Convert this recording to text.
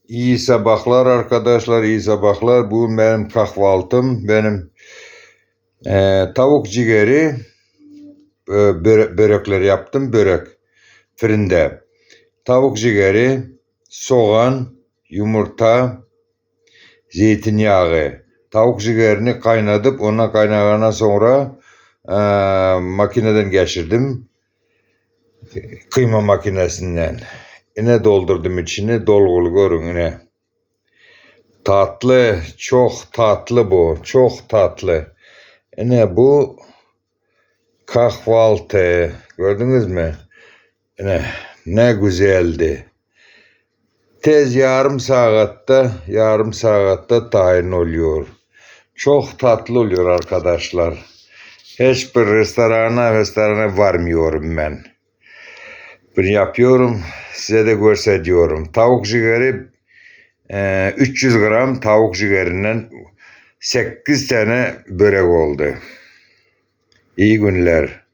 İyi sabahlar arkadaşlar, iyi sabahlar. Bu benim kahvaltım. Benim tavuk ciğeri, börekler yaptım. Börek fırında. Tavuk ciğeri, soğan, yumurta, zeytinyağı. Tavuk ciğerini kaynatıp ona kaynagana sonra makineden geçirdim. Kıyma makinesinden. Yine doldurdum içini. Dolgulu görün yine. Tatlı, çok tatlı bu, çok tatlı. Bu kahvaltı, gördünüz mü? Ne güzeldi. Tez yarım saatte tayin oluyor. Çok tatlı oluyor arkadaşlar. Hiçbir restorana varmıyorum ben. Bunu yapıyorum, size de gösteriyorum. Tavuk ciğeri 300 gram tavuk ciğerinden 8 tane börek oldu. İyi günler.